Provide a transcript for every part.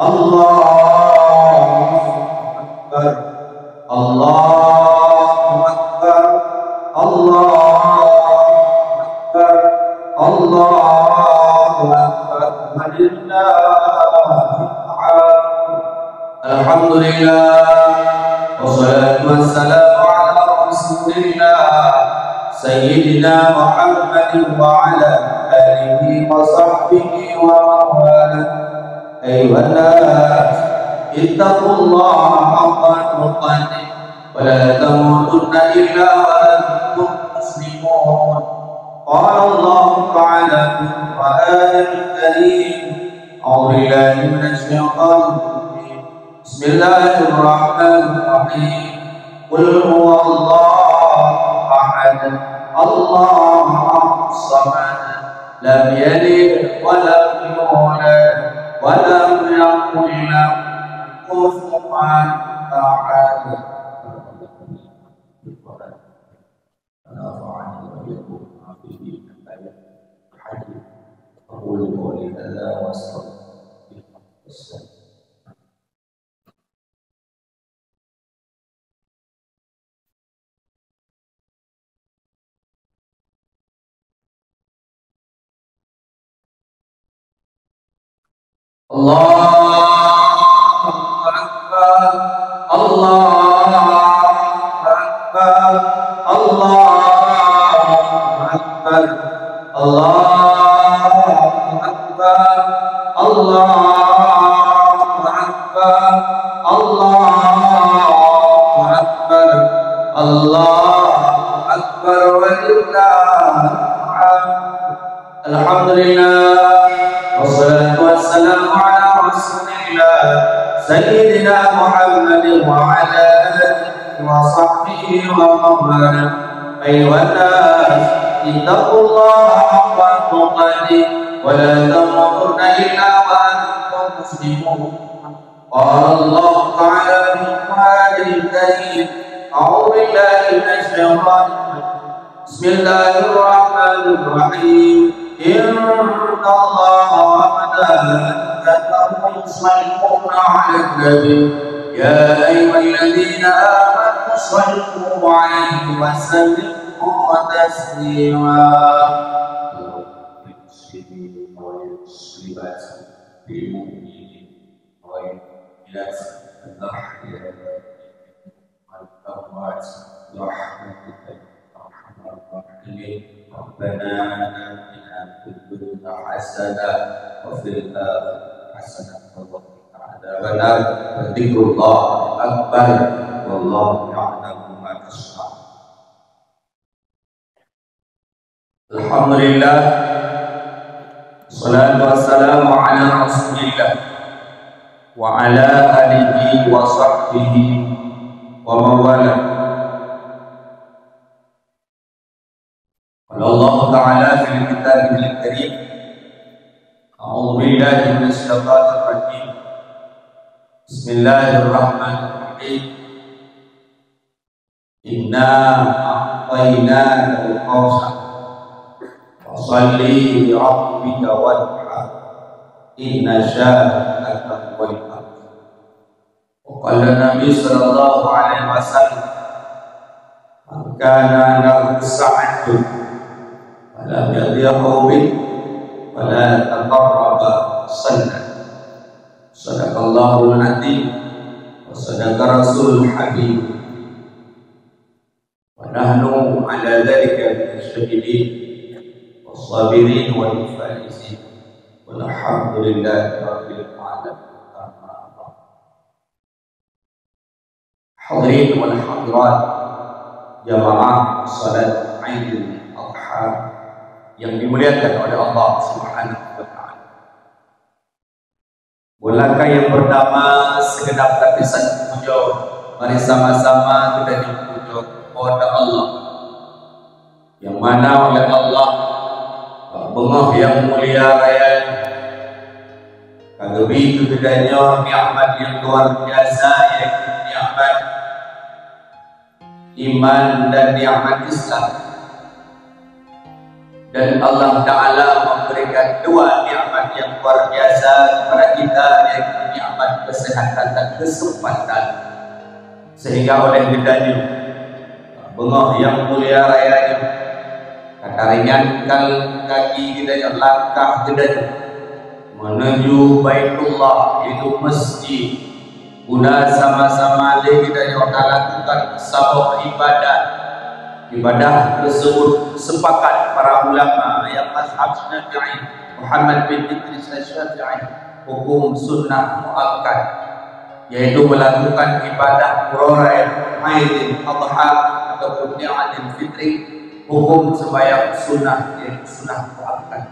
Allahu Akbar, Allahu Akbar, Allahu Akbar, Allahu Akbar, alhamdulillah, wassalatu wassalamu ala rasulillah, sayyidina Muhammadin wa ala alihi wa sahbihi wa mawala. Ayuhan nas, ittaqullaha haqqa tuqatih wa la tamutunna illa wa antum muslimun. Qala Allah ta'ala fi al-Qur'anil karim, a'udzu billahi minasy syaithanir rajim. Bismillahirrahmanirrahim. Qul huwallahu ahad, Allahus samad, lam yalid wa lam yulad wa lam yakul lahu kufuwan ahad. Allahu Akbar, Allahu Akbar, Allahu Akbar, Allahu Akbar, Allahu Akbar, Allahu Akbar, Allahu Akbar, walillahil hamd. Alhamdulillah, wassalatu wassalamu ala rasulillah, sayyidina Muhammadin wa ala alihi wa sahbihi wa mawala. Ayuhan nas, ittaqullaha haqqa tuqatih wa la tamutunna illa wa antum muslimun. Qala Allah ta'ala fi al-Qur'anil karim, a'udzu billahi minasy syaithanir rajim. Bismillahirrahmanirrahim. Inna Allaha wa malaikatahu yusalluna 'alan nabi, ya ayyuhalladzina amanu sallu 'alaihi wa sallimu taslima. Rabbana atina fid dunya hasanah wa fil akhirati hasanah wa qina adzaban nar. Dzikrullah akbar, wallahu ya'lamu ma tasna'un. Alhamdulillah, salatu wassalamu ala rasulillah wa ala alihi wa sahbihi wa mawala. Allah Ta'ala fil kitabihil karim, a'udzu billahi minasy syaithanir rajim. Bismillahirrahmanirrahim. Inna a'tainakal kautsar fasholli li rabbika wanhar, inna syani'aka huwal abtar. Qala Nabi sallallahu alaihi wasallam, man kana lahu sa'atun lam yadhi'u bih wa la taqarraba sunnah. Sadaqallahul azim wa sadaqa rasulul habib wa nahnu ala dhalika minasyahidin was-sabirin wal faizin walhamdulillahi rabbil alamin. Hadirin wal hadirat jamaah salat Idul Adha yang dimuliakan oleh Allah Subhanahu wa ta'ala. Bukankah yang pertama segenap lapisan puja, mari sama-sama kita dipuja kepada Allah, yang mana oleh Allah bengah yang mulia raya kagemi kegedanya nikmat yang luar biasa, yaitu nikmat iman dan nikmat Islam. Dan Allah Ta'ala memberikan dua nikmat yang luar biasa, kepada kita yang nikmat kesehatan dan kesempatan, sehingga oleh gedanya bengah yang mulia rayanya kata ringankan kaki kita, langkah gedanya menuju Baitullah, yaitu masjid, guna sama-sama kita lakukan sabab ibadah tersebut. Sepakat para ulama yang mazhab Syafi'i, Muhammad bin Idris Syafi'i, hukum sunnah muakkad, yaitu melakukan ibadah Qur'an, Aidil Adha ataupun Aidil Fitri, hukum sembahyang sunnah, yaitu sunnah muakkad.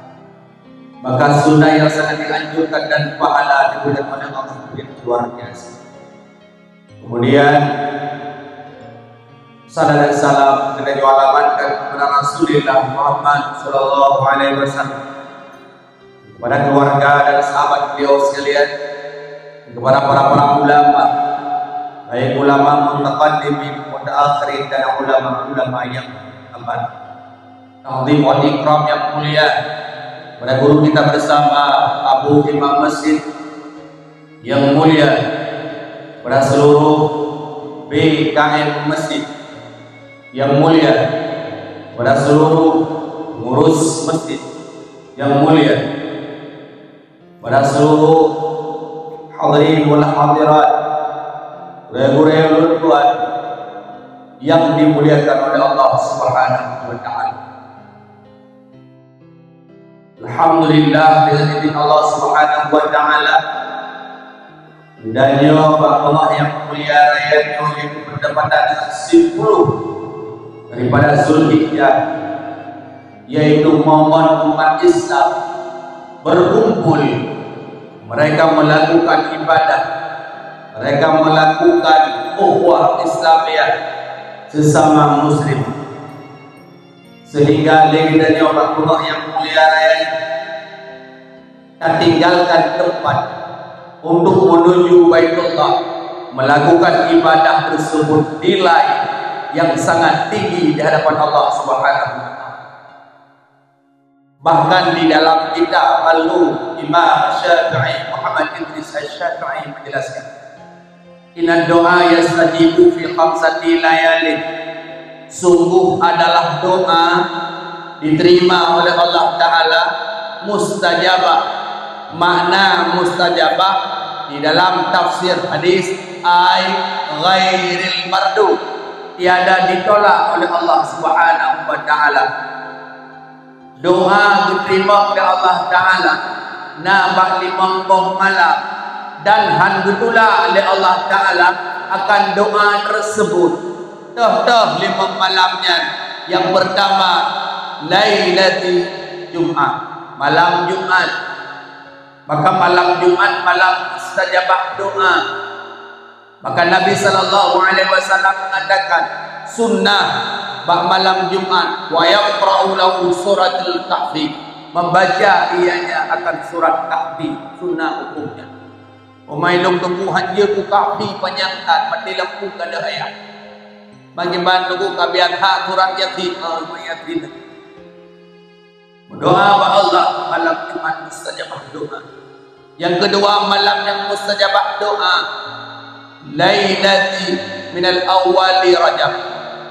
Maka sunnah yang sangat dianjurkan dan pahala diberikan oleh Allah yang luar biasa. Kemudian salam dan salam kita alamatkan kepada Rasulullah Muhammad sallallahu alaihi wasallam, kepada keluarga dan sahabat beliau sekalian, kepada para ulama, baik ulama mutaqaddimin, mutaakhirin, dan ulama yang aman. Ta'zim wa ikram yang mulia pada guru kita bersama Abu Imam Masjid yang mulia, pada seluruh BKM Masjid yang mulia, pada seluruh pengurus masjid yang mulia, pada seluruh hadirin wal hadirat, guru-guru Tuhan yang dimuliakan oleh Allah Subhanahu wa taala. Alhamdulillah, dengan izin Allah Subhanahu wa taala dan Allah yang mulia rayanya yaitu bertepatan 10 daripada Zulhijjah, yaitu momen umat Islam berkumpul, mereka melakukan ibadah, mereka melakukan ukhuwah Islamiyah sesama muslim, sehingga legendanya Allah yang mulia raya tak tinggalkan tempat untuk menuju Baitullah, melakukan ibadah tersebut nilai yang sangat tinggi di hadapan Allah Subhanahu wa taala. Bahkan di dalam kitab Imam Syafi'i, Muhammad Idris Syafi'i menjelaskan, inna doa yastajibu fi khamsati layalin, sungguh adalah doa diterima oleh Allah Ta'ala mustajabah. Makna mustajabah di dalam tafsir hadis ay ghairil mardu, tiada ditolak oleh Allah Subhanahu wa taala. Doa diterima oleh Allah Ta'ala nabak 50 malam, dan handutula oleh Allah Ta'ala akan doa tersebut dah 5 malamnya. Yang pertama Lailati Jumat, malam Jumat. Maka malam Jumat malam mustajabah doa. Maka Nabi sallallahu alaihi wasallam mengatakan sunnah bak malam Jumat wa yaqra'u lahu suratul Kahfi, membaca ianya akan surat Kahfi, sunnah hukumnya. Umailung tumbuhan dia ku Kahfi penyangkat mati lampu kada ayat. Bagi bantu ku kabian hak surat yatim yatim. Doa wa Allah malam Jumat mustajabah doa. Yang kedua malam yang mustajabah doa Lailati minal awwali Rajab,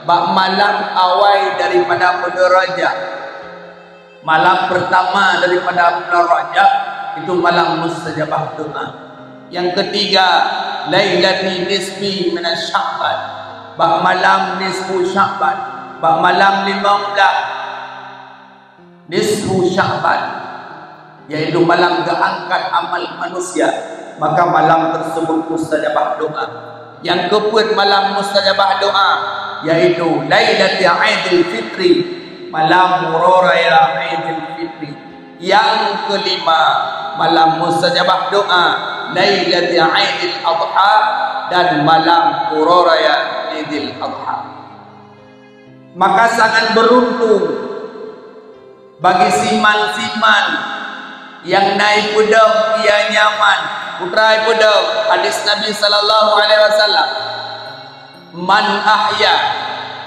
bak malam awal daripada bulan Rajab, malam pertama daripada bulan Rajab, itu malam mustajabah doa. Yang ketiga Lailati nisfi minal Sya'ban, bak malam nisfu Sya'ban, bak malam 15 nisfu Sya'ban, yaitu malam keangkat amal manusia, maka malam tersebut mustajabah doa. Yang keempat malam mustajabah doa yaitu Lailatul Aidil Fitri, malam raya Aidil Fitri. Yang kelima malam mustajabah doa Lailatul Aidil Adha, dan malam raya Aidil Adha. Maka sangat beruntung bagi siman-siman yang naik kuda ia nyaman, putra kuda. Hadis Nabi sallallahu alaihi wasallam, man ahya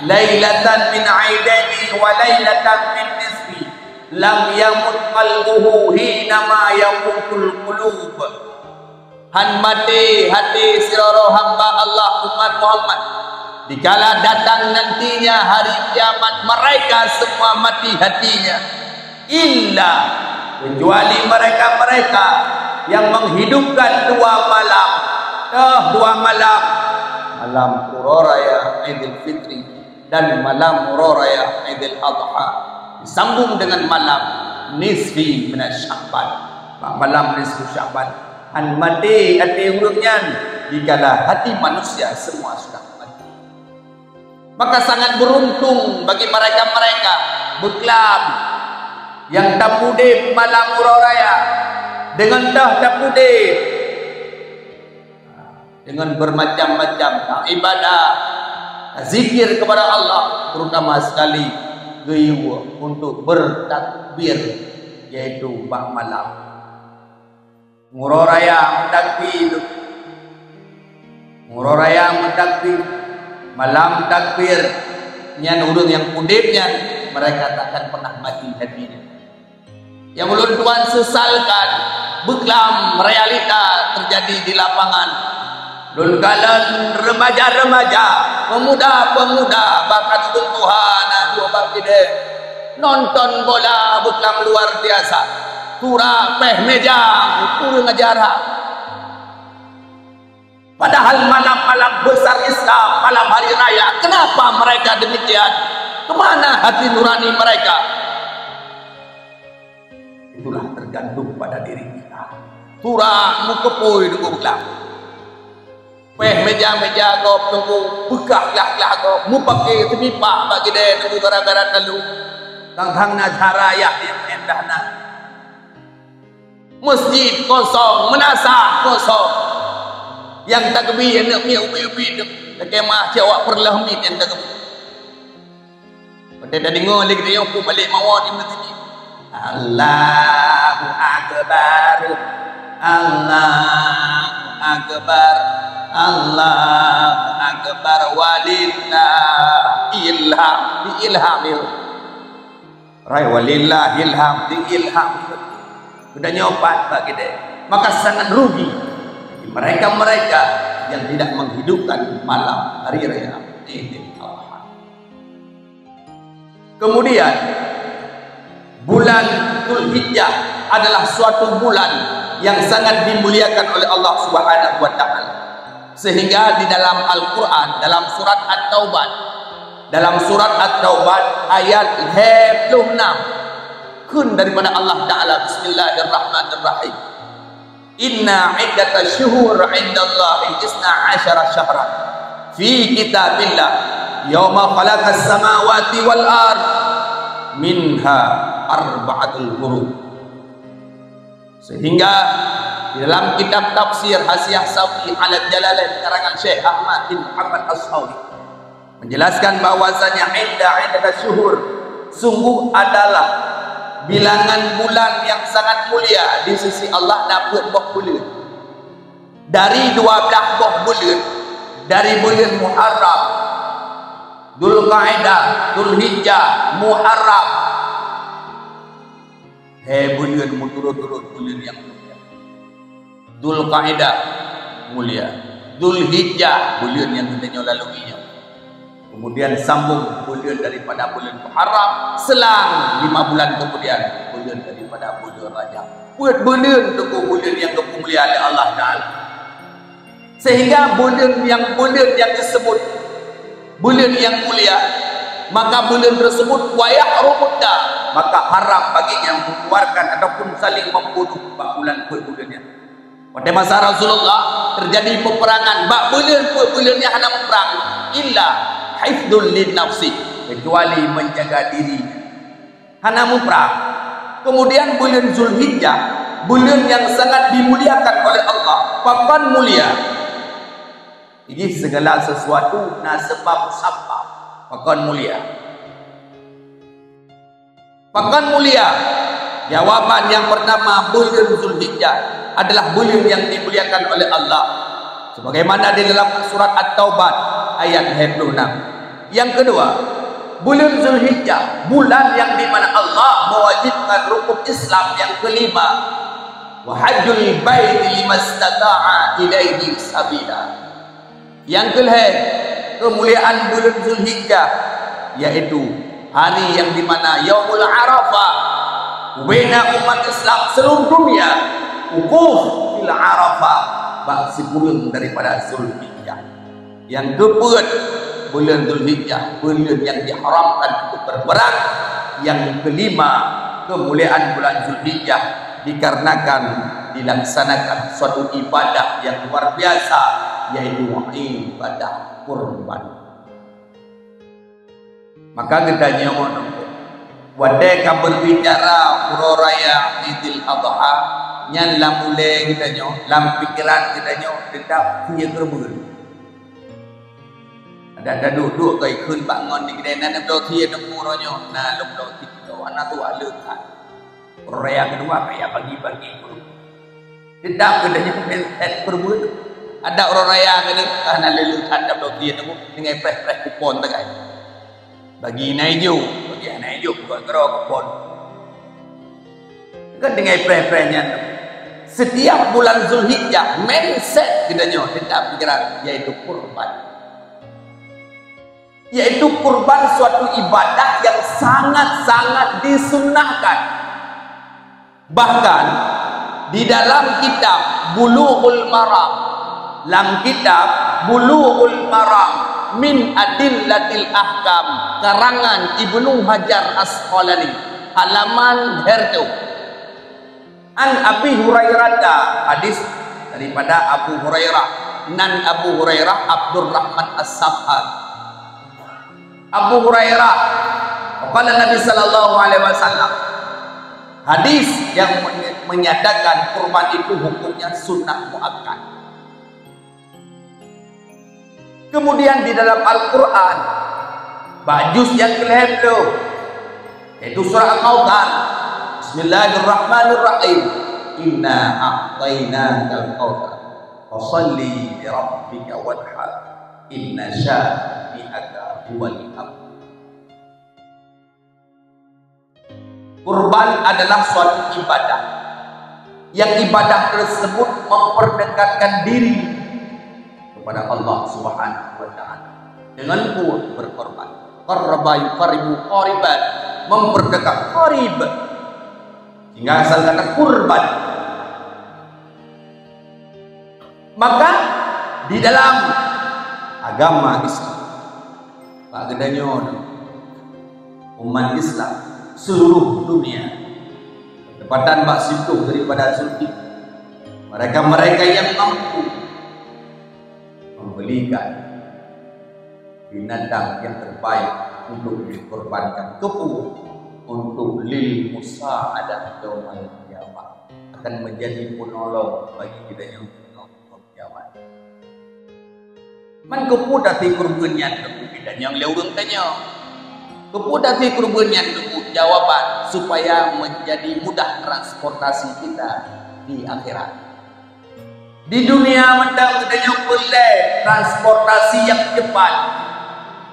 lailatan min aidaini wa lailatan min nisfi lam yamut qalbuhu hina ma yamutul qulub qulub. Han mati hati siroro hamba Allah umat Muhammad. Dikala datang nantinya hari kiamat, mereka semua mati hatinya. Illa, kecuali mereka-mereka yang menghidupkan dua malam. Dua malam. Malam Raya Idul Fitri dan malam Raya Idul Adha. Disambung dengan malam nisfi min Sya'ban. Malam nisfi Sya'ban. Han mati hati hurufnya dikala hati manusia semua sudah mati. Maka sangat beruntung bagi mereka-mereka beklam yang tapudip malam Raya dengan tapudip dengan bermacam-macam ibadah zikir kepada Allah, terutama sekali gayuh untuk bertakbir, yaitu bak malam Raya mentakbir, Raya mentakbir, malam takbir nyan urun yang udipnya mereka takkan pernah mati hatinya. Yang ulun tuan sesalkan beklam realita terjadi di lapangan. Lun kalan remaja-remaja, pemuda-pemuda bakat Tuhan dua bakide nonton bola beklam luar biasa. Turah peh meja turun ngajarah. Padahal malam-malam besar Islam, malam hari raya, kenapa mereka demikian? Kemana hati nurani mereka? Itulah tergantung pada diri kita. Turah mukepui duku beklam. Peh meja-meja kau tunggu bekah-lah kau mu pakai temipak bagi dia tunggu gara-gara kalu. Tang-tang na cara ya endah na. Masjid kosong, menasah kosong. Yang takbir nak ubi-ubi kemah jawab perlahmit yang takbir. Pada dah dengar lagi dia aku balik mawar di masjid. Allahu akbar. Allahu akbar. Allahu akbar walillah ilham di ilhamil. Rai walillah ilham di ilham. Sudah nyopat bagi dia. Maka sangat rugi mereka-mereka yang tidak menghidupkan malam hari raya Idul Adha. Kemudian bulan Dzulhijjah adalah suatu bulan yang sangat dimuliakan oleh Allah Subhanahu wa taala. Sehingga di dalam Al-Qur'an dalam surat At-Taubah ayat 26 kun daripada Allah Ta'ala. Bismillahirrahmanirrahim. Inna iddatash syuhur 'indallahi 12 syahran fi kitabillah yauma khalaqas samawati wal ard minha arba'atul hurum. Sehingga di dalam kitab tafsir Hasyiah Sawi ala Jalalain karangan Syekh Ahmad bin Muhammad As-Sawi menjelaskan bahwasanya iddatash syuhur sungguh adalah bilangan bulan yang sangat mulia di sisi Allah dapat bulan dari 12 bulan, dari bulan Muharram, Dzulqa'dah, Dzulhijjah, Muharram. Bulan turut-turut bulan yang mulia. Dzulqa'dah mulia, Dzulhijjah bulan yang kita laluinya. Kemudian sambung bulan daripada bulan Muharram, selang 5 bulan kemudian bulan daripada bulan Rajab. Bulan itu bulan yang kemuliaan oleh Allah Taala. Sehingga bulan yang disebut bulan yang mulia, maka bulan tersebut wayahrumudda, maka haram baginya mengeluarkan ataupun saling membunuh bulan-bulannya. Pada masa Rasulullah terjadi peperangan, bulan-bulannya hanya memperang illa hifdzul lin nafsi, kecuali menjaga dirinya hana muprah. Kemudian bulan Dzulhijjah, bulan yang sangat dimuliakan oleh Allah, papan mulia. Ini segala sesuatu nasabah musabah, pakan mulia. Pakan mulia. Jawaban yang pertama, bulan Dzulhijjah adalah bulan yang dimuliakan oleh Allah. Sebagaimana di dalam surat At-Taubah ayat 26. Yang kedua, bulan Dzulhijjah, bulan yang dimana Allah mewajibkan rukun Islam yang kelima, wa hajjul bait limastata'a ilaihi sabila. Yang kelih, kemuliaan bulan Zulhijjah, yaitu hari yang dimana Yaumul Arafah, ubena umat Islam seluruh dunia wukuf fil Arafah, bak sepuluh daripada Zulhijjah. Yang keempat, bulan Zulhijjah, bulan yang diharamkan untuk berperang. Yang kelima, kemuliaan bulan Zulhijjah dikarenakan dilaksanakan suatu ibadah yang luar biasa, yaitu ibadah kurban. Maka kita nyawa wadai ka berbicara pura raya Idul Adha nyan lam mulai kita nyawa lam pikiran kita nyawa tetap punya kerbun. Ada duduk kai khun bangun di kedai nan do thia nemu ronyo na lok do tik do ana tu aleukan. Raya kedua kayak bagi-bagi. Tidak kedanya menset perbun. Ada orang raya kena karena lelukan dak do thia nemu dengan preh-preh kupon tegai. Bagi naiju, bagi naiju buat kerok kupon. Kan dengan preh-prehnya. Setiap bulan Zulhijjah mindset kita nyo tidak pikiran yaitu kurban. Yaitu kurban suatu ibadah yang sangat-sangat disunnahkan. Bahkan di dalam kitab Bulughul Maram, dalam kitab Bulughul Maram min Adillatil Ahkam karangan Ibnu Hajar Asqalani halaman hertu an Abi Hurairah, hadis daripada Abu Hurairah, nan Abu Hurairah Abdurrahman As-Sabhan. Abu Hurairah qala Nabi sallallahu alaihi wasallam, hadis yang menyatakan kurban itu hukumnya sunnah muakkad. Kemudian di dalam Al-Quran bajus yang kelihatan itu yaitu surah Al-Kautsar, Bismillahirrahmanirrahim, inna a'tainakal kautsar fasholli li rabbika wanhar inna syani'aka huwal abtar. Kurban adalah suatu ibadah yang ibadah tersebut memperdekatkan diri kepada Allah Subhanahu wa taala dengan berkorban. Qarraba yuqarribu qariban, memperdekat qarib, hingga asal kata kurban. Maka di dalam agama Islam, Pak Gedanyon, umat Islam seluruh dunia tepatan Mbak Situ daripada Zulhijjah, mereka yang mampu membelikan binatang yang terbaik untuk dikorbankan untuk lil musa'adah yaumal qiyamah, akan menjadi penolong bagi kita yang kiamat. Man kepudati kurbannya dan yang leurung tanya kepudati kurbannya jawaban supaya menjadi mudah transportasi kita di akhirat. Di dunia mendang adanya boleh transportasi yang cepat.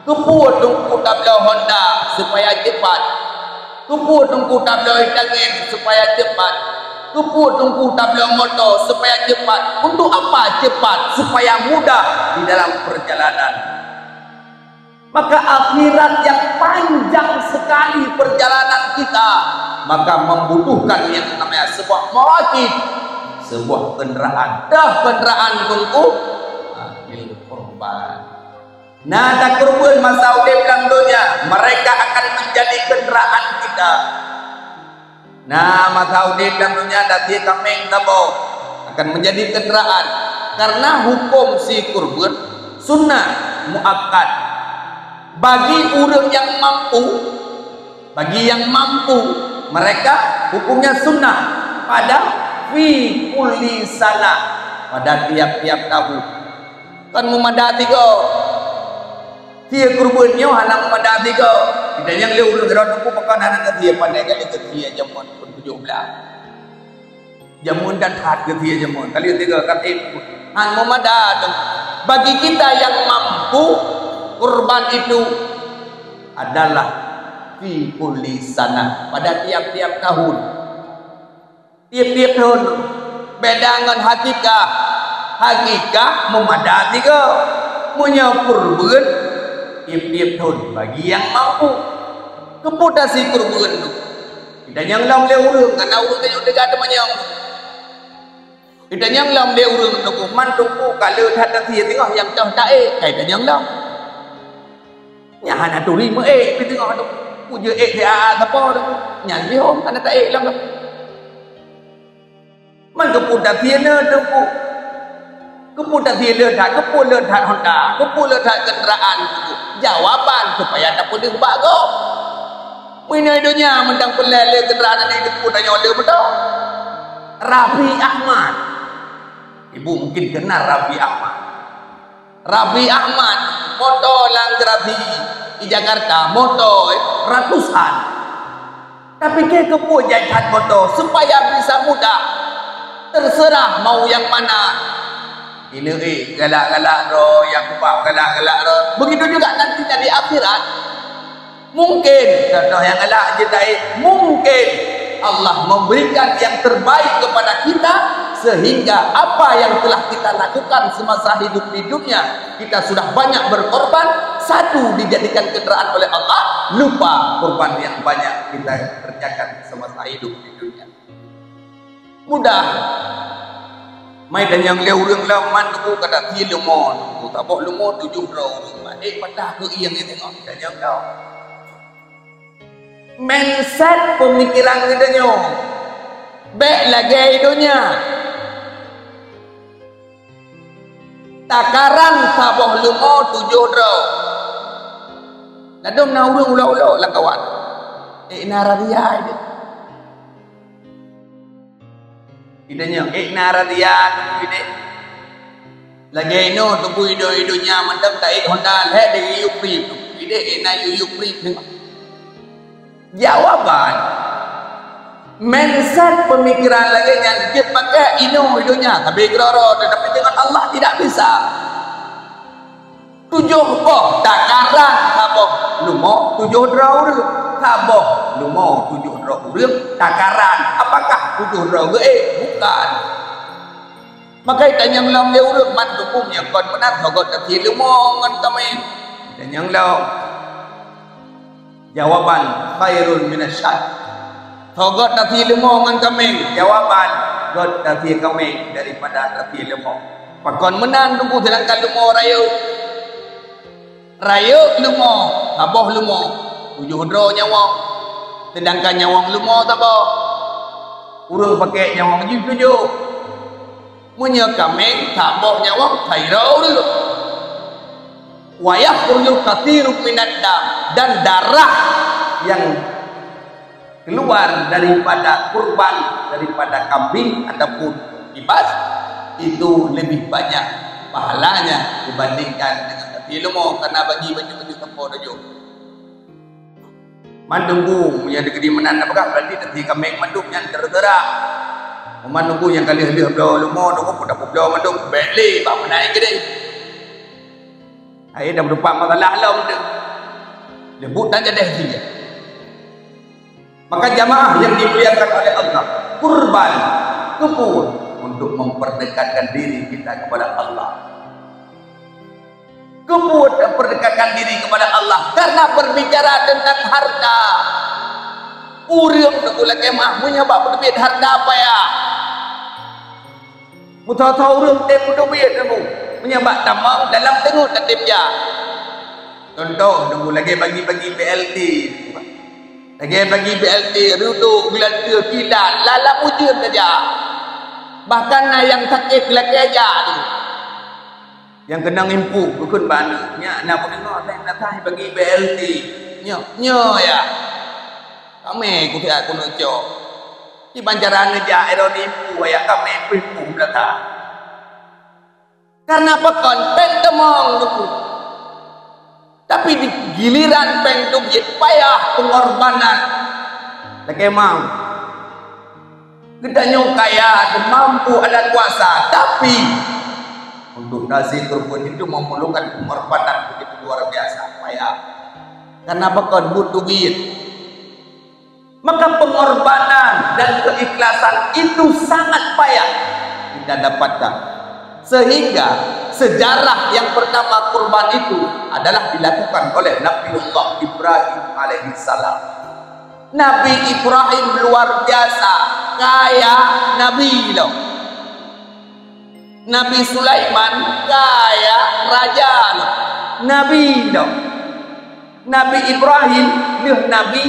Keput tungku tabla Honda supaya cepat. Keput tungku tabla Itangin supaya cepat. Keput tungku tabla motor supaya cepat. Untuk apa cepat? Supaya mudah di dalam perjalanan. Maka akhirat yang panjang sekali perjalanan kita, maka membutuhkan yang namanya sebuah marakib, sebuah kendaraan. Dah kendaraan tunggu ambil korban. Nah, tak kurban masa udip dalam dunia, mereka akan menjadi kendaraan kita. Nah, masa udip dalam dunia dati kambing tabo akan menjadi kendaraan. Karena hukum si kurban sunnah muakkad. Bagi orang yang mampu, mereka hukumnya sunnah pada fi kulli sana, pada tiap-tiap tahun. Kan memadati ko tiap kurbannya hana memadati ko tidak yang le urang gerak ku pakan hana ke pandai kali ke dia jamun pun 17 jamun dan hat ke dia jamun kali tiga kat han memadati. Bagi kita yang mampu, kurban itu adalah fi kulli sana, pada tiap-tiap tahun. Tiap-tiap tahun beda dengan hakikah. Hakikah memadati ke menyapur ber ip thun bagi yang mampu keputasi kurban tu kita yang lam le urang karena urang tu dekat ada manyang kita yang lam le urang tu man tu kalau ada dia tengok yang dah tak kita yang lam nya hana tu lima di tengok tu puja dia apa tu nya dia hom ana tak lam tu man keputasi ne tu keputasi le dah kepula dah Honda kepula dah kenderaan jawaban supaya tak boleh bago mina dunia mendang pelele kenderaan ini keputanya oleh betul Raffi Ahmad ibu mungkin kenal Raffi Ahmad motor langgrafi di Jakarta motor ratusan tapi ke keput jajan motor supaya bisa mudah terserah mau yang mana ini galak-galak roh yang kubak galak-galak roh begitu juga nanti di akhirat mungkin contoh yang galak je tak mungkin Allah memberikan yang terbaik kepada kita sehingga apa yang telah kita lakukan semasa hidupnya kita sudah banyak berkorban satu dijadikan kenderaan oleh Allah lupa korban yang banyak kita kerjakan semasa hidup di dunia mudah mai dan yang leu urang laman tu kada ti lemon tu tak bok lemon 7 ro patah ke yang ni tengok dan yang kau mindset pemikiran kita nyo baik lagi dunia takaran saboh lemon 7 ro ladom na urang ulo-ulo lah kawan naradia dia idanya naradia tu ide lagi no tu ido-idonya mantap tak Honda le de Yupri tu ide na Yupri tengok jawaban mindset pemikiran lagi yang dia pakai idonya tapi geroro tapi dengan Allah tidak bisa 7 boh takaran saboh lumo 7 rau saboh lumo 7 rau urang takaran apakah 7 rau bukan maka tanya lam le urang man tukumnya kon menat hogot ti lumo ngan kami dan yang law jawaban khairun minasyad hogot ti lumo ngan kami jawaban got ti kami daripada ti lumo pakon menang tunggu sedangkan lumo rayu lumo saboh lumo 7 ro nyawang sedangkan nyawang lumo saboh urang pakai nyawang 7 munya kami saboh nyawang khairau dulu wa yakhruju katsirun minad dam dan darah yang keluar daripada kurban daripada kambing ataupun kibas itu lebih banyak pahalanya dibandingkan dengan ilmu karena bagi baju-baju tempur tujuh mandunggu yang degedi menan apakah berarti nanti kambing mandung yang tergerak mandunggu yang kali helih blo lumo dong pun dapat blo mandung beli bab naik gede ai dah berupa masalah lam tu lebut tak jadi dia maka jamaah yang dimuliakan oleh Allah kurban kebun untuk memperdekatkan diri kita kepada Allah kebun memperdekatkan diri kepada Allah karena berbicara tentang harta urang tu kemah punya bab berbeda harta apa ya mutau urang tem duit tu menyabak tamang dalam tengok tatip ya contoh tunggu lagi bagi-bagi BLT lagi bagi BLT duduk belanja kilat lala ujian saja bahkan yang sakit lagi aja tu yang kena impu bukan mana nya nak tengok saya nak tahu bagi BLT nya ya kami kutia kuno jo di banjaran aja eroni impu ya kami impu belaka karena apa konten temong tu tapi di giliran pengtung payah pengorbanan lagi mau kita kaya mampu ada kuasa tapi untuk nasi kurban itu memerlukan pengorbanan begitu luar biasa payah karena apa kon butuh duit maka pengorbanan dan keikhlasan itu sangat payah kita dapatkan. Sehingga sejarah yang pertama kurban itu adalah dilakukan oleh Nabiullah Ibrahim alaihissalam. Nabi Ibrahim luar biasa kaya Nabi loh. Nabi Sulaiman kaya raja loh. Nabi loh. Nabi Ibrahim dia Nabi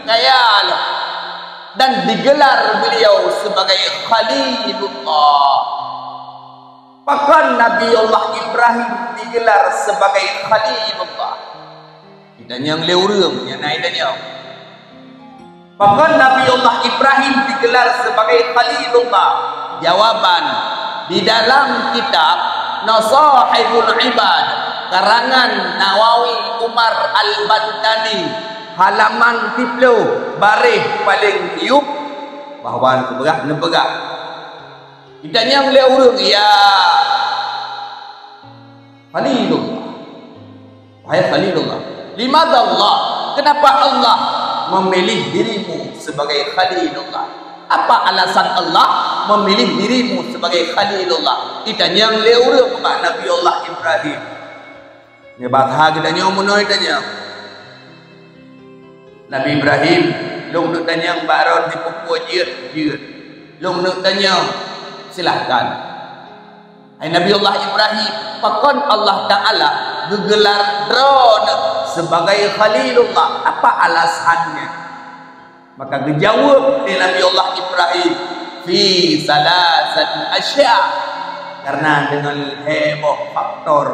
kaya loh. Dan digelar beliau sebagai Khalilullah. Bahkan Nabiullah Ibrahim digelar sebagai Khalilullah. Dan yang leurung yang naik dan yang. Bahkan Nabiullah Ibrahim digelar sebagai Khalilullah. Jawaban di dalam kitab Nasaihul Ibad karangan Nawawi Umar Al-Bantani halaman 30 baris paling yuk bahawa neberak. Kita yang leurung ya Khalilullah. Wahai Khalilullah, limadha Allah? Kenapa Allah memilih dirimu sebagai Khalilullah? Apa alasan Allah memilih dirimu sebagai Khalilullah? Kita yang leurung Pak Nabiullah Ibrahim. Ya batha kita yang menoi tanya. Nabi Ibrahim long nak tanya baron di pokok jeut. Long nak tanya silahkan. Hai Nabiullah Ibrahim, pakon Allah Ta'ala gegelar drone sebagai Khalilullah. Apa alasannya? Maka dijawab oleh Nabiullah Ibrahim fi salasati asya. Karena dengan heboh faktor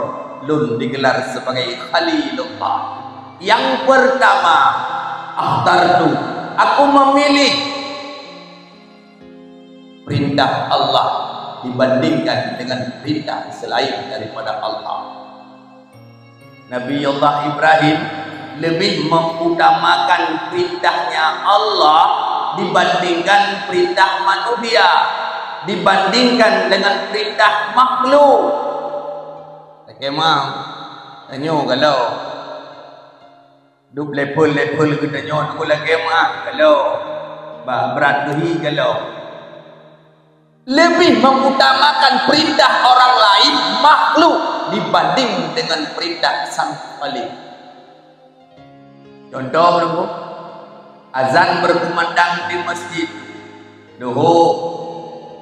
lun digelar sebagai Khalilullah. Yang pertama, akhtartu, aku memilih perintah Allah dibandingkan dengan perintah selain daripada Allah. Nabiullah Ibrahim lebih mengutamakan perintahnya Allah dibandingkan perintah manusia, dibandingkan dengan perintah makhluk. Kemau tanyo kalau duk lepul kita nyon ko lagi mah kalau berat gehi kalau lebih mengutamakan perintah orang lain makhluk dibanding dengan perintah sang Khalik. Contoh dulu, azan berkumandang di masjid. Duhu,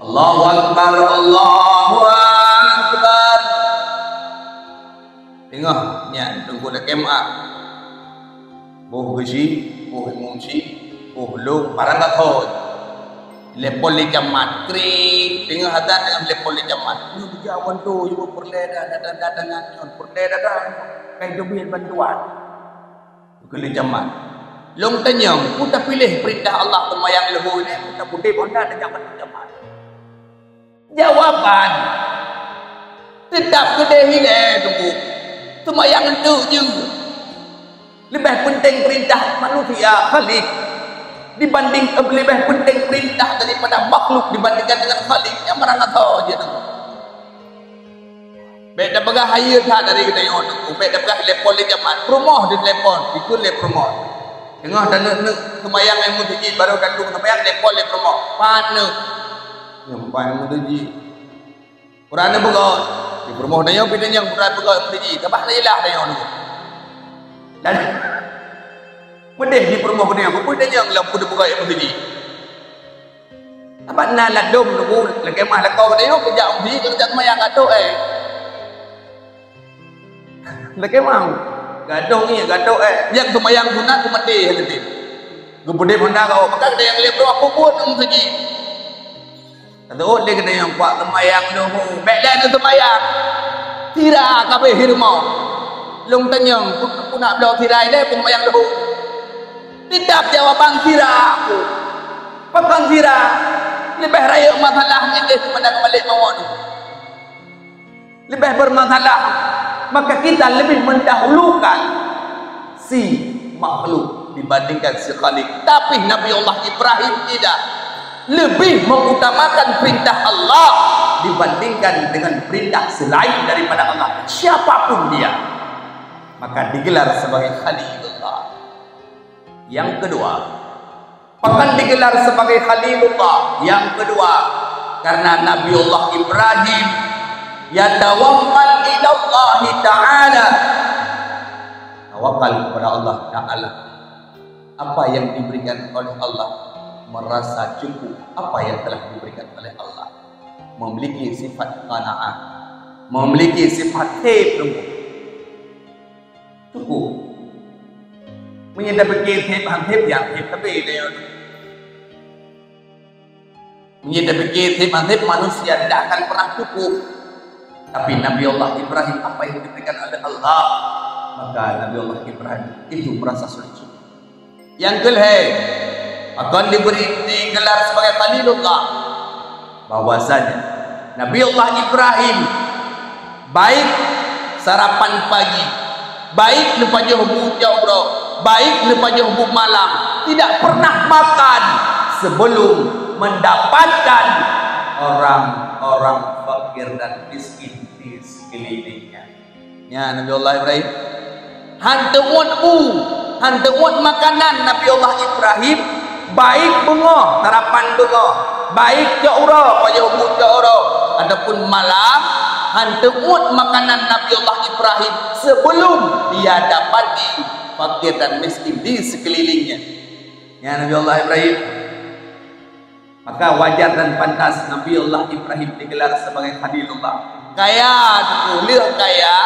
Allahu Akbar, Allahu Akbar. Tengok, nya tunggu dah kemah. Boh gesi, boh mungsi, boh lu, parang gathot. Lepol le jamat krik tengah hadan dengan lepol le jamat ni dijawan tu ibu perleda datang nyon perleda kai dobin bantuan ke le jamat long tanyang puta pilih perintah Allah pemayang lehu ni puta putih bonda dan jamat jawaban tetap kedehi le tunggu pemayang tu je lebih penting perintah manusia Khalik dibanding lebih penting perintah daripada makhluk dibandingkan dengan Khalik yang merana tahu je tu. Beda bagah haya tak dari kita yang tu. Beda bagah lepon le jamat. Promoh di lepon, ikut le promoh. Tengah dan nak kemayang yang mutiji baru kandung kemayang lepon le promoh. Pana. Yang paling mutiji. Purana bagah di promoh dah yang pindah yang purana bagah mutiji. Tabah lelah dah yang tu. Dan medeh di perumah benda apa pun yang lampu dia buka yang begini. Apa nak ladum nunggu lagi mah lekau dia kerja undi kerja semayang gaduh lagi mah gaduh ni gaduh yang semayang guna ku mati nanti. Gubede benda kau maka dia yang lepas aku pun begini. Kata oh dia kena yang kuat semayang dulu. Baiklah dia semayang. Tira kabeh hirmau. Long tanyang ku nak belaw tirai dia semayang dulu. Tidak jawaban tira aku. Papan tira lebih raya masalahnya dia kepada kembali mawon. Lebih bermasalah. Maka kita lebih mendahulukan si makhluk dibandingkan si Khalik. Tapi Nabiullah Ibrahim tidak. Lebih mengutamakan perintah Allah dibandingkan dengan perintah selain daripada Allah. Siapapun dia. Maka digelar sebagai Khalilullah. Yang kedua, bahkan digelar sebagai Khalilullah. Yang kedua, karena Nabiullah Ibrahim yatawakal ila Allah Ta'ala, tawakal kepada Allah Ta'ala. Apa yang diberikan oleh Allah, merasa cukup apa yang telah diberikan oleh Allah, memiliki sifat qanaah, memiliki sifat tebung, cukup. Menyedapkan teb yang teb tapi dia menyedapkan teb manusia tidak akan pernah cukup. Tapi Nabi Allah Ibrahim, apa yang diberikan oleh Allah, maka Nabi Allah Ibrahim itu merasa sulit cukup. Yang kedua, akan digelar sebagai Khalilullah, bahwasanya Nabi Allah Ibrahim baik sarapan pagi, baik lepas jauh jauh, baik lepas jauh malam, tidak pernah makan sebelum mendapatkan orang-orang fakir dan miskin di sekelilingnya. Ya, Nabi Allah Ibrahim hantuut makanan Nabi Allah Ibrahim, baik bunga sarapan bunga, baik jauh adapun malam hantuut makanan Nabi Allah Ibrahim sebelum dia dapati fakir dan miskin di sekelilingnya. Ya, Nabi Allah Ibrahim, maka wajar dan pantas Nabi Allah Ibrahim digelar sebagai Khalilullah. Kaya, leuh kaya,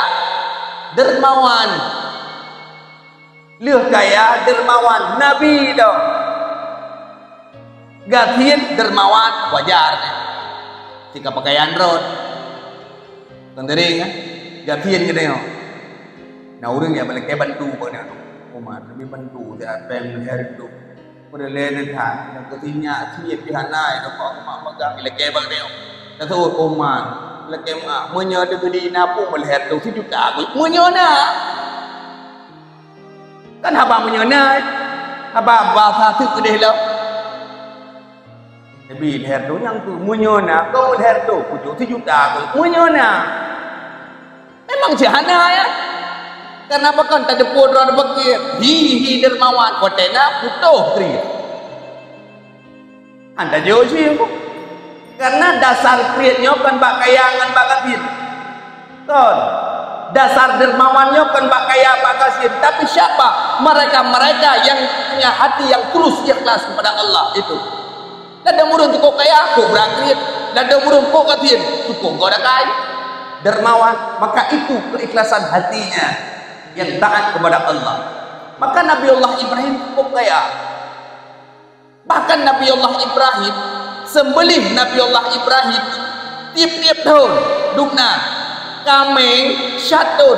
dermawan, leuh kaya, dermawan, Nabi dong. Gathien dermawan wajar. Jika pakaian rod, tendering kan? Gathien gede no. Nah orang ya balik kayak bantu pada umat, lebih bantu dia pengen hari itu. Pada lain dah, yang ketinya siap dihanai, dapat umat magang lelaki bang dia. Kata umat, lelaki mak menyada beli napu melihat tu 10 juta, menyona. Kan abang menyona, abang bahasa tu kedeh lah. Tapi lihat tu yang tu menyona, kau lihat tu 7 juta, menyona. Memang jahana ya. Kenapa kan tak ada podra bakir? Hihi dermawan kotena putuh tri. Anda jauh sih aku. Karena dasar kriatnya kan bak kayangan bak kasin. Kan? Dasar dermawannya kan bak kaya bak kasin. Tapi siapa? Mereka-mereka yang punya hati yang terus ikhlas kepada Allah itu. Dada murung tu kau kaya aku berakrit. Dada murung kau kasin. Cukup kau dah kaya. Dermawan. Maka itu keikhlasan hatinya yang taat kepada Allah. Maka Nabi Allah Ibrahim cukup kaya. Bahkan Nabi Allah Ibrahim sembelih Nabi Allah Ibrahim tiap-tiap tahun dukna kambing syatun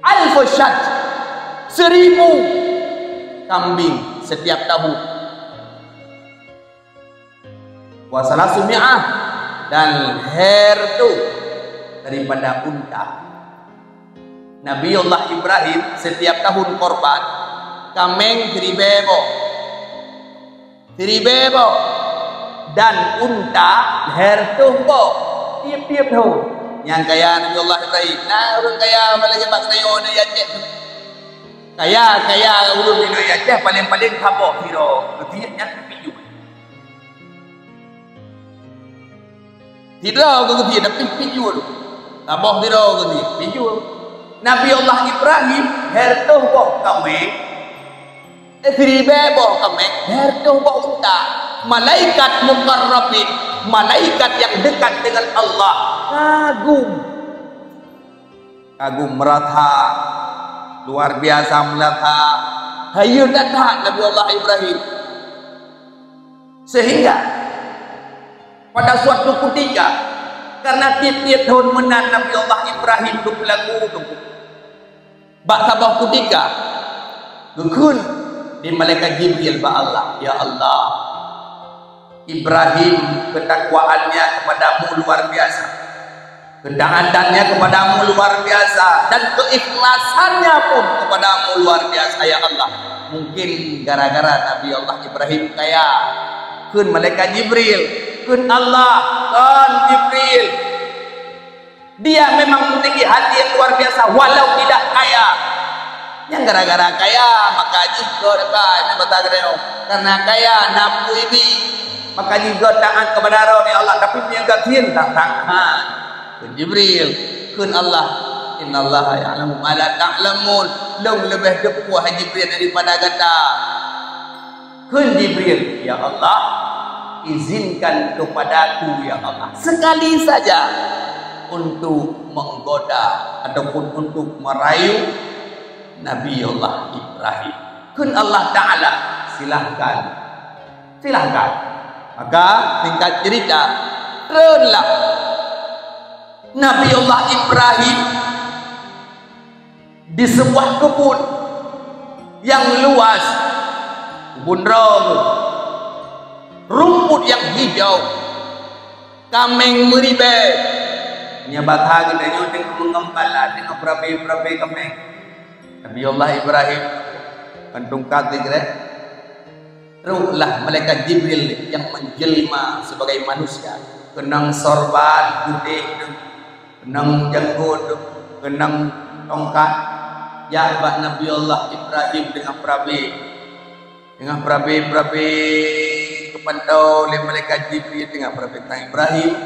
alfu syat 1000 kambing setiap tahun. Wa salasumi'ah dan her tu daripada unta. Nabi Allah Ibrahim setiap tahun korban kambing 1000 dan unta hertubo tiap-tiap tahun. Yang kaya Nabi Allah Ibrahim, nah orang kaya apalagi bak sayo na yaceh. Kaya ulun ni yaceh paling-paling habok hiro. Ketiaknya piyu. Tidak ke ketia tapi piyu tu. Habok hiro ketia piyu. Nabi Allah Ibrahim hertuh boh kambing, 1000 boh kambing, hertuh boh unta. Malaikat mukarrabin, malaikat yang dekat dengan Allah, kagum merata, luar biasa melata, hayu datang Nabi Allah Ibrahim. Sehingga pada suatu ketika, karena tiap-tiap tahun menang Nabi Allah Ibrahim tu berlaku bak sabah ketika gekun di malaikat Jibril ba Allah, ya Allah, Ibrahim ketakwaannya kepadamu luar biasa, ketaatannya kepadamu luar biasa, dan keikhlasannya pun kepadamu luar biasa ya Allah. Mungkin gara-gara Nabi Allah Ibrahim kaya kun malaikat Jibril, kun Allah, kun Jibril, dia memang memiliki hati yang luar biasa walau tidak kaya. Yang gara-gara kaya maka juga dekat kata kena karena kaya napu ini maka juga taat kepada Allah tapi yang gatin tak taat kun Jibril kun Allah innallaha ya'lamu ma la ta'lamun long lebih depu Jibril daripada kata kun Jibril ya Allah izinkan kepadaku ya Allah sekali saja untuk menggoda ataupun untuk merayu Nabiullah Ibrahim. Kun Allah Ta'ala silahkan maka tingkat cerita teruslah Nabiullah Ibrahim di sebuah kebun yang luas, kebun rong, rumput yang hijau, kameng meribet nyabat hagi dan nyuting mengembala dengan berabe-berabe kameng. Nabiullah Ibrahim kandung kati kira ruhlah malaikat Jibril yang menjelma sebagai manusia kenang sorban putih kenang janggut kenang tongkat ya bak Nabiullah Ibrahim dengan berabe kepantau oleh malaikat Jibril dengan berabe tang Ibrahim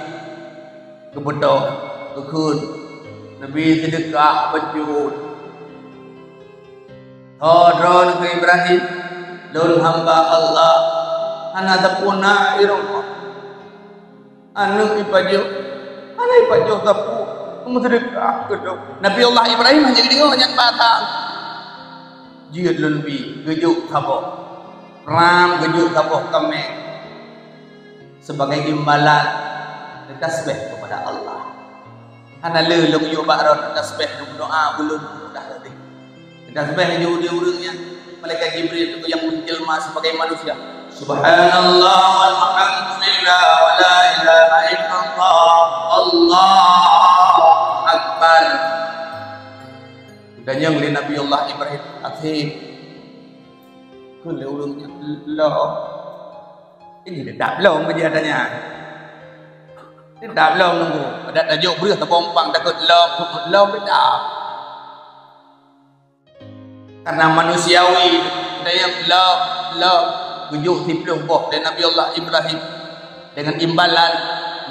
kebetul kekun Nabi sedekah penjuru Hodron ke Ibrahim lun hamba Allah ana tapuna irung anu ipaju tapu mudrikah kedok Nabiullah Ibrahim hanya gini hanya batang jiut lun bi gejuk taboh ram gejuk taboh kami sebagai imbalan tasbih kepada Allah ana lelung yu ba'ron tasbih doa belum dah tadi tasbih yang diurungnya malaikat Jibril itu yang menjelma sebagai manusia subhanallah walhamdulillah wa la ilaha illallah Allahu akbar dan yang li Nabiullah Ibrahim akhir kun urungnya Allah ini tidak belum dia adanya tidak belum nunggu ada tajuk beri terpompang takut belum tidak karena manusiawi daya love tujuh tipluh boh dan Nabiullah Ibrahim dengan imbalan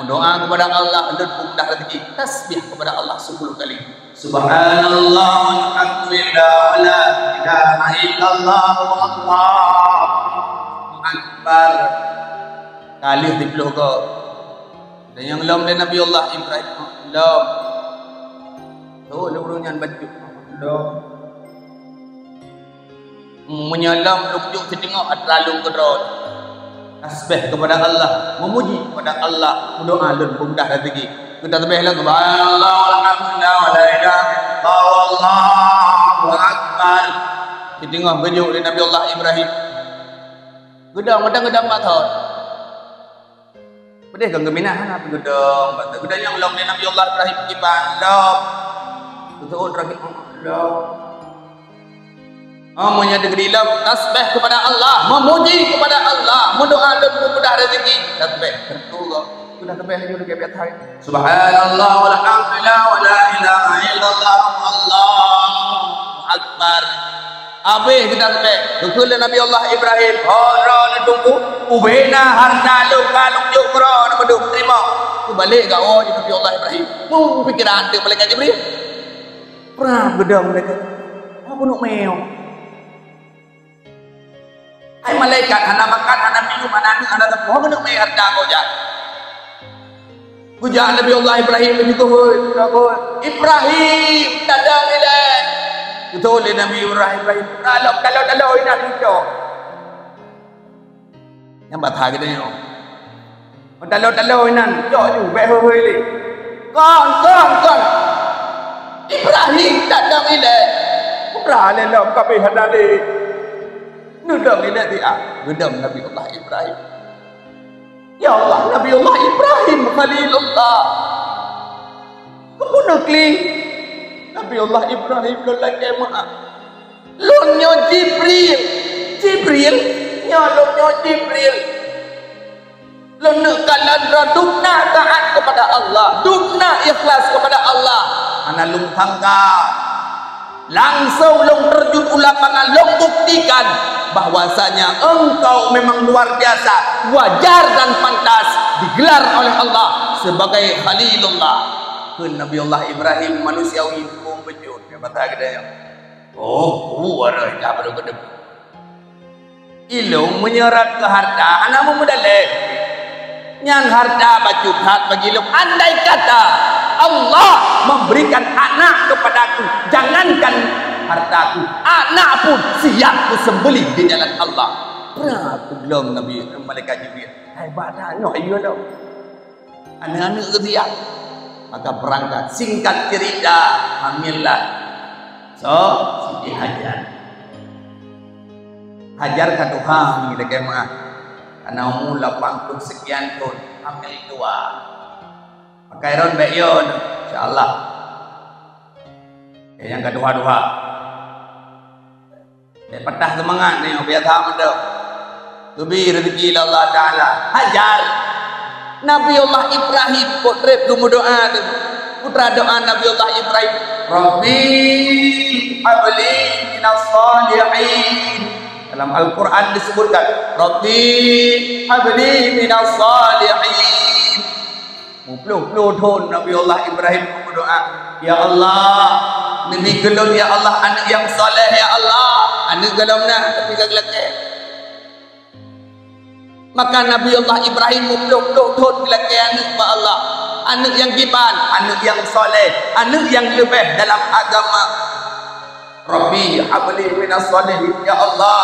mendoa kepada Allah dan mudah rezeki tasbih kepada Allah 10 kali subhanallah walhamdulillah wa la ilaha illallah Allahu akbar kali tipluh ko dan yang lam dan Nabiullah Ibrahim lam tu lurungan baju lam menyalam lukjuk setengah terlalu kedron tasbih kepada Allah memuji kepada Allah berdoa dan mudah rezeki kita tasbihlah subhanallah walhamdulillah wa la ilaha illallah Allahu akbar setengah bejuk dari Nabiullah Ibrahim gedang bathot bedeh kang geminahan apa gedang yang long dari Nabiullah Ibrahim ibadah betul ragi Allah menyadari dalam tasbih kepada Allah, memuji kepada Allah, mendoa dan memudah rezeki. Tasbih betul sudah tasbih juga ke biasa. Subhanallah walhamdulillah wa la ilaha illallah Allahu akbar. Habis kita tasbih. Betul Nabiullah Ibrahim. Orang tunggu ubena harta luka juk bro nak terima. Tu balik ke oh Nabiullah Ibrahim. Mu pikiran dia malaikat Jibril. Pernah gedam mereka. Apa nak meo? Hai malaikat hana makan hana minum hana ni hana tapu hana mai harta kau jah Kuja Nabiullah Ibrahim begitu Ibrahim tadang ilai betul Nabi Ibrahim kalau ina itu yang batha kita ni kalau ina jauh ju be hơi li con Ibrahim tadang ilai Ibrahim lo ka be hada ni nudam ini dia gedam Nabiullah Ibrahim ya Allah Nabiullah Ibrahim Khalilullah kepunukli Nabiullah Ibrahim lelaki maaf lunyo Jibril lunyo Jibril lunukkan dubna taat kepada Allah dubna ikhlas kepada Allah ana lung tangga langsung long terjun ke lapangan, long buktikan bahwasanya engkau memang luar biasa, wajar dan pantas digelar oleh Allah sebagai Khalilullah. Ke Nabiullah Ibrahim manusiawi pun bejut dia kata dia. Oh, ada dah baru kedep. Ilung menyerat ke harta, anak memudalek. Yang harta bacuk hak bagi ilung. Andai kata Allah memberikan anak kepadaku, jangankan hartaku, anak pun siap ku sembelih di jalan Allah. Pernah aku bilang Nabi Malaikat Jibril, hebat dah, no ayo dah. Anak-anak ketiak. Maka berangkat. Singkat cerita, hamillah. So, Siti Hajar. Hajar kata Tuhan kita kemah. Karena umur 80 sekian tahun, hamil dua. Maka iron bayon, insyaallah. Yang kedua-dua. Patah semangat ni, biar tahu dah. Lebih rezeki Allah Taala. Hajar. Nabiullah Ibrahim potrep gumu doa tu. Putra doa Nabiullah Ibrahim, Rabbi habli minas salihin. Dalam Al-Quran disebutkan Rabbi habli minas salihin. Mupluh-pluh thon Nabiullah Ibrahim gumu doa, ya Allah, nabi gelom ya Allah anak yang soleh ya Allah. Anak gelom dah tapi gaglake. Maka Nabiullah Ibrahim mupluh-pluh thon laki anak ba Allah. Anak yang giban, anak yang soleh, anak yang lebih dalam agama. Rabbi habli minas salihin ya Allah.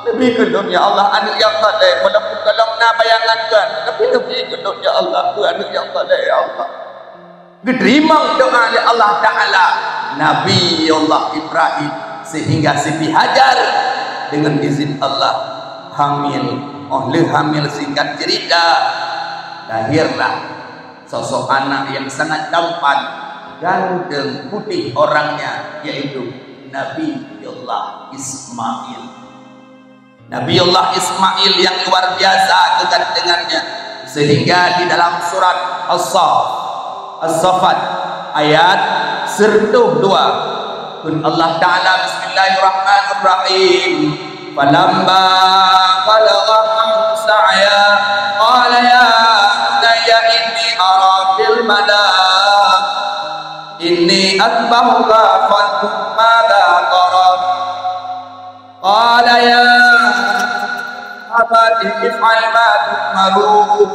Lebih gelom ya Allah anak yang soleh. Walaupun kalau nak bayangkan, tapi lebih gelom ya Allah anak yang soleh ya Allah. Diterima doa oleh Allah Taala Nabiullah Ibrahim sehingga Siti Hajar dengan izin Allah hamil. Oleh hamil singkat cerita, lahirlah sosok anak yang sangat tampan, ganteng, putih orangnya, yaitu Nabiullah Ismail. Nabiullah Ismail yang luar biasa kegantengannya, sehingga di dalam surat As-Saffat ayat 102 Allah Ta'ala bismillahirrahmanirrahim, falamma balagha sa'ya qala ya bunayya inni ara fil manam inni atba'uka fanzur madza tara qala ya abati if'al ma tu'marun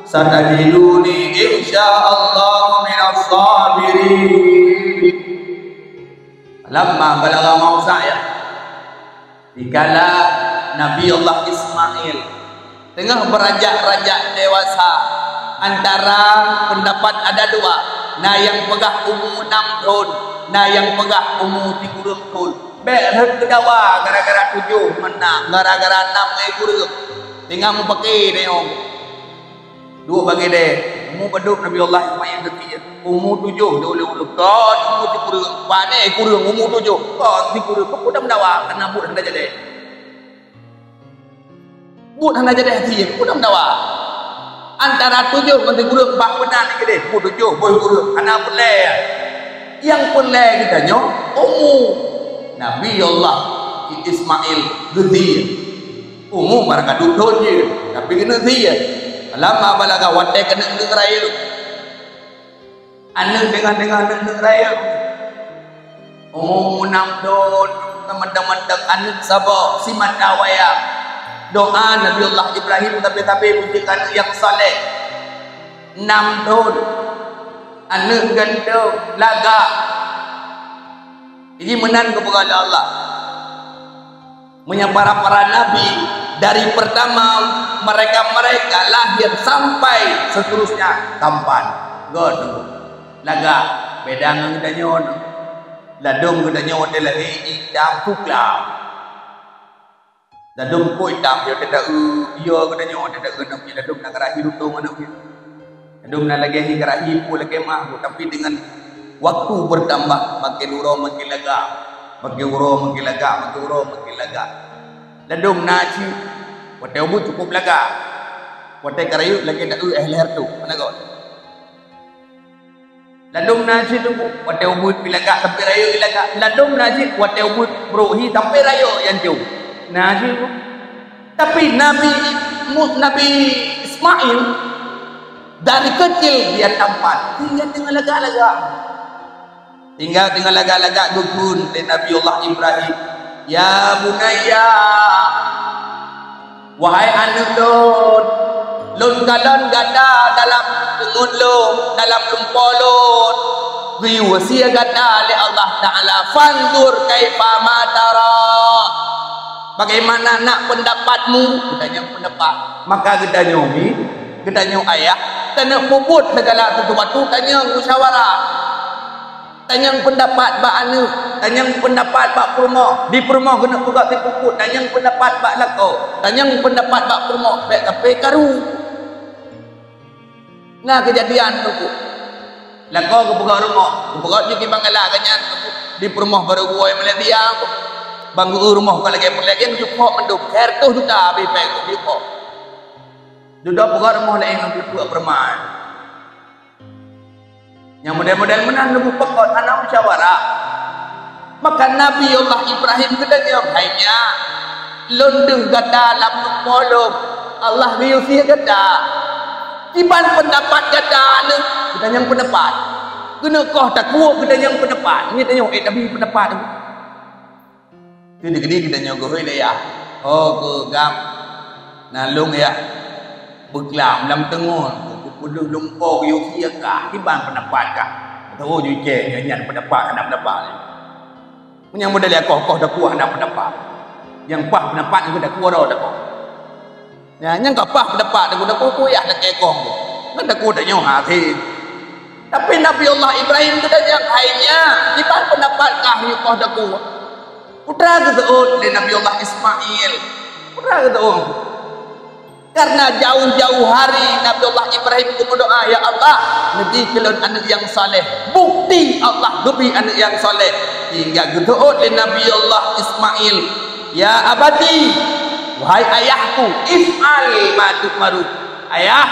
satajiduni insyaallah minas sabirin. Lamma balagha sa'ya, dikala Nabiullah Ismail tengah berajak-rajak dewasa, antara pendapat ada dua, nah yang pegah umur 6 tahun, nah yang pegah umur 30 tahun. Berhak kedawa gara-gara 7 menang, gara-gara 6 kurang. Tengah mu pakai ni om. Dua bagi deh. Umur beduk Nabiullah Ismail detik. Umur 7 dia uluk-uluk. Kan umur 30. Pane kurang umur 7. Kan 30 kau dah mendawa kena but hendak jadi. But hendak jadi hati kau dah mendawa. Antara 7 dengan 30 bah benar ni kedeh. Umur 7 boy kurang anak pelai. Yang pelai kita nyo umur Nabiullah Ismail gede. Umur mereka duduk je, tapi kena dia. Lama balaga watai kena raya. Anak dengan raya. Umur 6 tahun, teman-teman anak sabar si mandawaya. Doa Nabiullah Ibrahim tapi pujikan yang saleh. 6 tahun. Anak ganda laga. Ini menan kepada Allah. Menyapa para nabi dari pertama mereka lahir sampai seterusnya tampan. God laga bedang kita nyon ladung kita nyon adalah hitam puklau ladung ko hitam dia tidak iya kita nyon tidak kena ladung nak rahi lutung mana pun ladung nak lagi hi rahi pu lagi mah tapi dengan waktu bertambah makin uro makin lega, makin uro makin lega, makin uro makin lega. Ladung naci, watai ubu cukup lega, watai karayu lagi nak leher tu, mana kau? Ladum najid tu wate ubud bilaga sampai rayo bilaga. Ladum najid wate ubud brohi sampai rayo yang jauh. Najid tu. Tapi Nabi Ismail dari kecil dia tampan tinggal laga-laga. Tinggal laga-laga gugun dari Nabiullah Ibrahim. Ya bunaya, wahai anak lun galon gada dalam tengun lun, dalam lumpolun. Riwasiya gada oleh Allah Ta'ala. Fanzur kaifa ma tara. Bagaimana nak pendapatmu? Kita pendapat. Maka kita nyomi, kita nyom ayah, kita nak puput segala sesuatu, tanya musyawarah. Tanya pendapat bak anu, tanya pendapat bak perumah. Di perumah kena buka ti puput, tanya pendapat bak lakau. Tanya pendapat bak perumah, baik kape karu. Nah kejadian tu. Lakau ke buka rumah, buka ni bangala kanyan di perumah baru buai Malaysia. Banggu rumah kalau lagi pun lagi jumpa menduk kertas sudah habis pekok jumpa sudah buka rumah lain yang berbuat permain yang model-model menang nunggu pekot anak musyawarah. Maka Nabi Allah Ibrahim kedanya hanya londeng gada dalam polong Allah riusi gada tiban pendapat gada ni kedanya pendapat kena kau tak kuat kedanya pendapat ni tanya Nabi pendapat tu gede-gede kita nyogoh ile ya. Oh ke gam nalung ya. Beglam lam tengun. Kudu lumpur yu kia kah tiban pendapat kah. Tahu ju je nyanyian pendapat anak pendapat ni. Menyang modal ya kau dah kuat anak pendapat. Yang pah pendapat ni dah kuat dah kau. Ya yang kau pah pendapat dah kuat dah kekong tu. Kan dah kuat dah nyoh hati. Tapi Nabi Allah Ibrahim katanya hanya tiban pendapat kah yu kau dah kuat. Putra ketuun dari Nabi Allah Ismail. Putra ketuun. Karena jauh-jauh hari Nabi Allah Ibrahim berdoa, ya Allah, nanti kelon anak yang saleh. Bukti Allah gebi anak yang saleh. Hingga ketuun dari Nabi Allah Ismail. Ya abadi, wahai ayahku, if'al ma tu'maru. Ayah,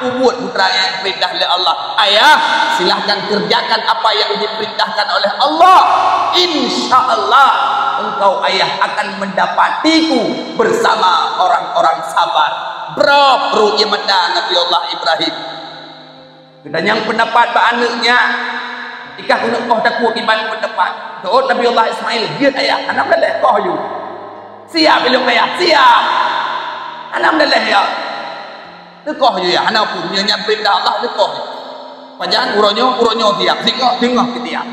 ubud putra yang diperintah oleh Allah. Ayah, silahkan kerjakan apa yang diperintahkan oleh Allah. InsyaAllah engkau ayah akan mendapatiku bersama orang-orang sabar. Bro ru'ya mata Nabi Allah Ibrahim. Dan yang pendapat pak anaknya, ikah kuno kau takut iman pendapat. Tuh Nabi Allah Ismail dia ayah, anak dah kau you. Siap belum ayah, siap. Anak dah ya. Dekoh je ya, anak punya perintah Allah dekoh. Pajan uronyo tiap, tengok tiap.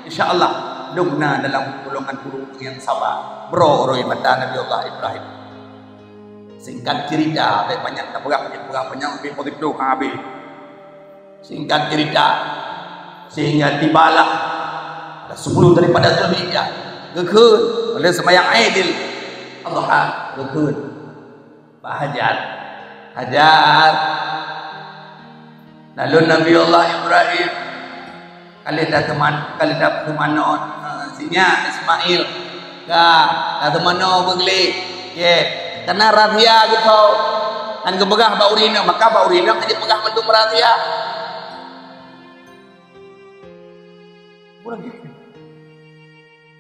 Insya-Allah dumna dalam golongan guru yang sabar. Bro roy mata Nabi Allah Ibrahim. Singkat cerita, banyak tak pegang panjang lebih begitu habis. Singkat cerita sehingga tibalah 10 daripada Zulhijjah. Gekun oleh sembahyang Aidil Adha gekun. Hajar lalu Nabi Allah Ibrahim kali dah teman sinya Ismail dah teman begli ye karena rahasia gitu kan kebegah baurina maka baurina aja pegah mendung rahasia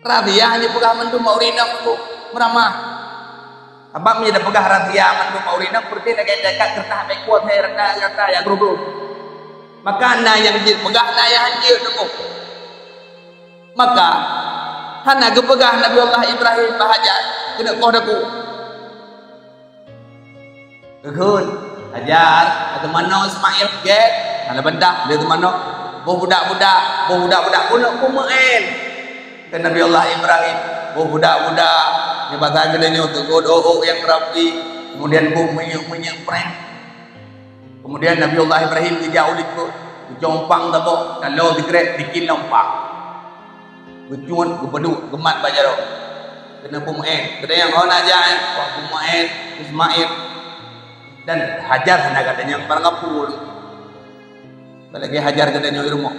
rahasia hanya pegah mendung baurina untuk meramah. Abang ni dah pegah rahasia mandu maurina seperti nak dekat kertas baik kuat saya rata ya grup. Maka na yang dia pegah na yang dia nunggu. Maka hana gepegah Nabi Allah Ibrahim bahajat kena kau daku. Gekun ajar atau mana Ismail get ala bendah dia tu mana budak-budak kuno kumain ke Nabi Allah Ibrahim budak-budak di bahasa gedenya tu god yang rapi kemudian menyek prank kemudian Nabi Allah Ibrahim dijauh itu dijompang tabo kalau digrek bikin lompak bercuan kebedu gemat bajaro kena pumain kena yang kau nak jalan wah pumain Ismail dan hajar hana katanya barang kapul lagi hajar katanya di rumah